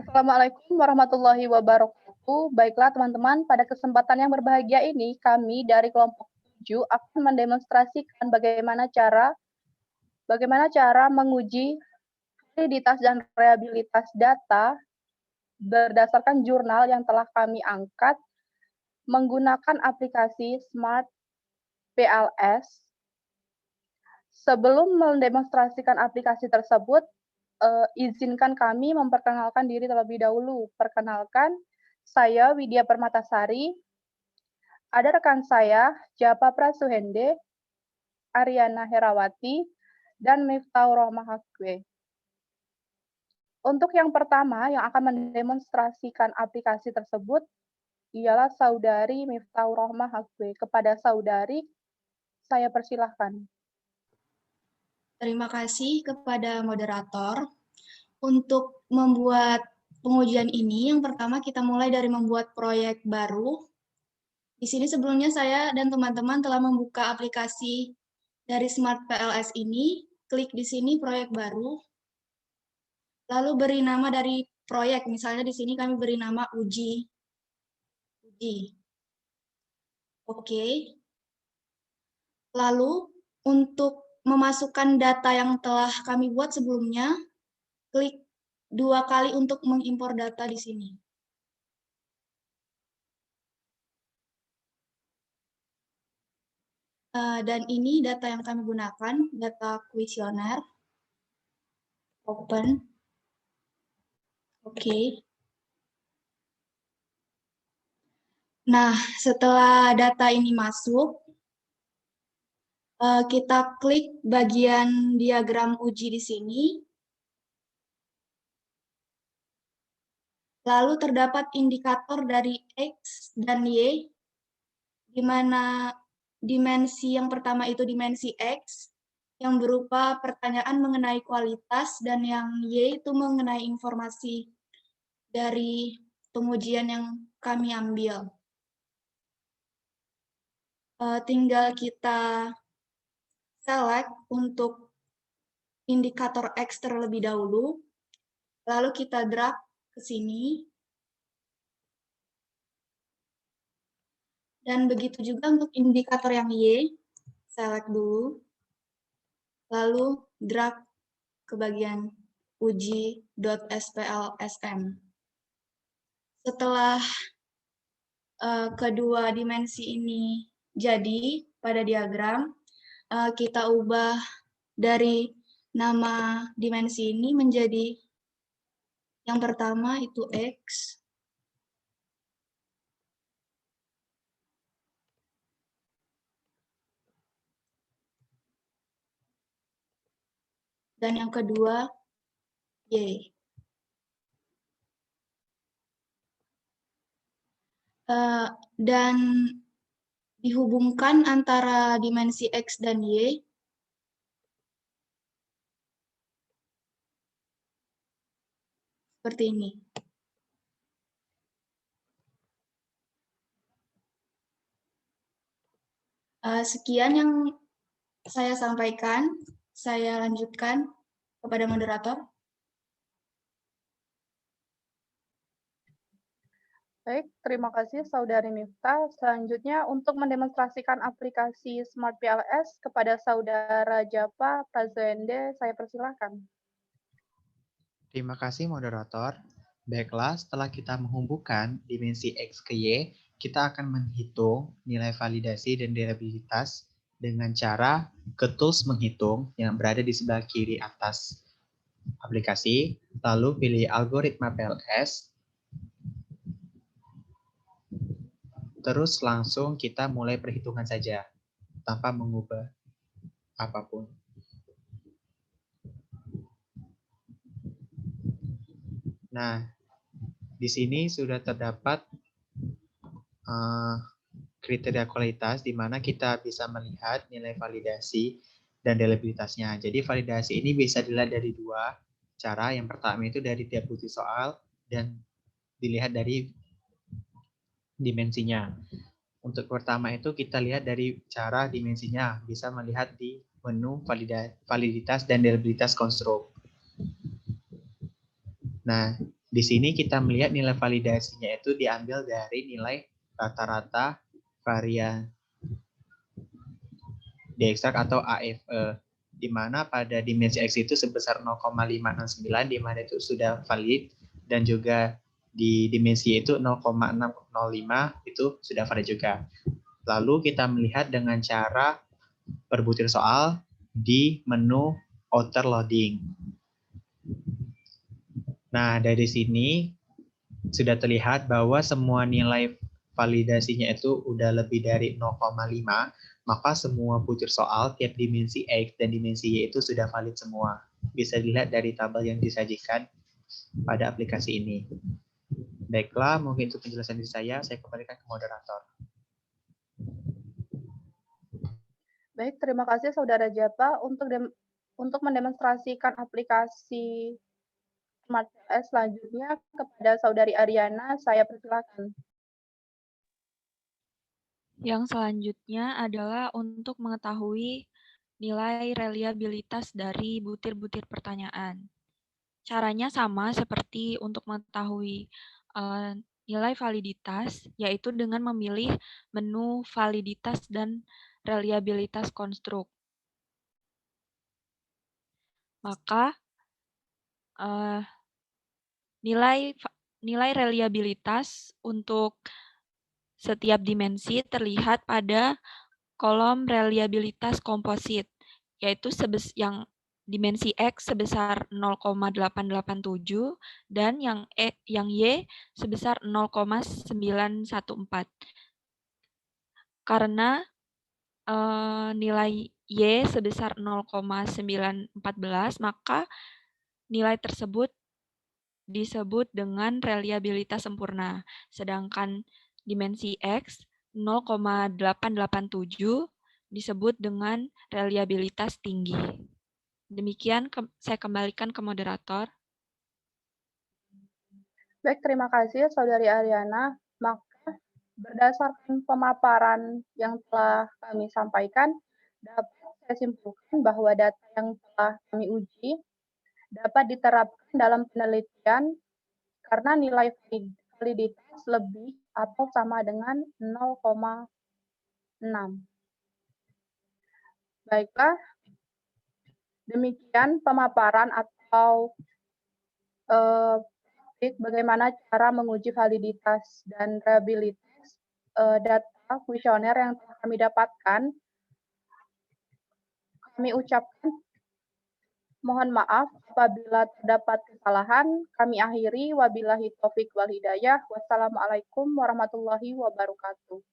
Assalamualaikum warahmatullahi wabarakatuh. Baiklah teman-teman, pada kesempatan yang berbahagia ini, kami dari kelompok 7 akan mendemonstrasikan bagaimana cara menguji validitas dan reliabilitas data berdasarkan jurnal yang telah kami angkat menggunakan aplikasi Smart PLS. Sebelum mendemonstrasikan aplikasi tersebut, izinkan kami memperkenalkan diri terlebih dahulu. Perkenalkan, saya Widya Permatasari, ada rekan saya Japa Prasuhende, Ariana Herawati, dan Miftahur Rohmahakwe. Untuk yang pertama yang akan mendemonstrasikan aplikasi tersebut ialah Saudari Miftahur Rohmahakwe. Kepada Saudari, saya persilahkan. Terima kasih kepada moderator. Untuk membuat pengujian ini, yang pertama kita mulai dari membuat proyek baru. Di sini sebelumnya saya dan teman-teman telah membuka aplikasi dari Smart PLS ini. Klik di sini proyek baru. Lalu beri nama dari proyek. Misalnya di sini kami beri nama uji. Oke. Lalu untuk memasukkan data yang telah kami buat sebelumnya, klik 2 kali untuk mengimpor data di sini. Dan ini data yang kami gunakan, data kuesioner. Open. Oke. Nah, setelah data ini masuk, kita klik bagian diagram uji di sini. Lalu terdapat indikator dari X dan Y, di mana dimensi yang pertama itu dimensi X, yang berupa pertanyaan mengenai kualitas, dan yang Y itu mengenai informasi dari pengujian yang kami ambil. Tinggal kita select untuk indikator X terlebih dahulu, lalu kita drag ke sini. Dan begitu juga untuk indikator yang Y, select dulu, lalu drag ke bagian uji.splsm. Setelah kedua dimensi ini jadi pada diagram, kita ubah dari nama dimensi ini menjadi yang pertama itu X, dan yang kedua Y. Dan dihubungkan antara dimensi X dan Y seperti ini. Sekian yang saya sampaikan. Saya lanjutkan kepada moderator. Baik, terima kasih Saudari Miftah. Selanjutnya untuk mendemonstrasikan aplikasi Smart PLS kepada Saudara Japa Prasuhende, saya persilahkan. Terima kasih moderator. Baiklah, setelah kita menghubungkan dimensi X ke Y, kita akan menghitung nilai validasi dan reliabilitas dengan cara ke tools menghitung yang berada di sebelah kiri atas aplikasi, lalu pilih algoritma PLS, terus langsung kita mulai perhitungan saja, tanpa mengubah apapun. Nah, di sini sudah terdapat kriteria kualitas di mana kita bisa melihat nilai validasi dan reliabilitasnya. Jadi validasi ini bisa dilihat dari dua cara. Yang pertama itu dari tiap bukti soal dan dilihat dari dimensinya. Untuk pertama itu kita lihat dari cara dimensinya, bisa melihat di menu validitas dan reliabilitas konstruk. Nah, Di sini kita melihat nilai validasinya itu diambil dari nilai rata-rata varian diekstrak atau AFE, di mana pada dimensi X itu sebesar 0,569, di mana itu sudah valid, dan juga di dimensi itu 0,605 itu sudah valid juga. Lalu kita melihat dengan cara berbutir soal di menu outer loading. Nah, dari sini sudah terlihat bahwa semua nilai validasinya itu udah lebih dari 0,5, maka semua butir soal tiap dimensi X dan dimensi Y itu sudah valid semua. Bisa dilihat dari tabel yang disajikan pada aplikasi ini. Baiklah, mungkin itu penjelasan dari saya kembalikan ke moderator. Baik, terima kasih Saudara Japa untuk mendemonstrasikan aplikasi Smart PLS selanjutnya kepada Saudari Ariana, saya persilakan. Yang selanjutnya adalah untuk mengetahui nilai reliabilitas dari butir-butir pertanyaan. Caranya sama seperti untuk mengetahui nilai validitas, yaitu dengan memilih menu validitas dan reliabilitas konstruk. Maka nilai reliabilitas untuk setiap dimensi terlihat pada kolom reliabilitas komposit, yaitu yang dimensi X sebesar 0,887 dan yang Y sebesar 0,914. Karena nilai Y sebesar 0,914, maka nilai tersebut disebut dengan reliabilitas sempurna. Sedangkan dimensi X 0,887 disebut dengan reliabilitas tinggi. Demikian saya kembalikan ke moderator. Baik, terima kasih Saudari Ariana. Maka berdasarkan pemaparan yang telah kami sampaikan, dapat saya simpulkan bahwa data yang telah kami uji dapat diterapkan dalam penelitian karena nilai validitas lebih atau sama dengan 0,6. Baiklah, demikian pemaparan atau bagaimana cara menguji validitas dan reliabilitas data kuesioner yang telah kami dapatkan. Kami ucapkan mohon maaf apabila terdapat kesalahan. Kami akhiri, wabillahi taufik wal hidayah. Wassalamualaikum warahmatullahi wabarakatuh.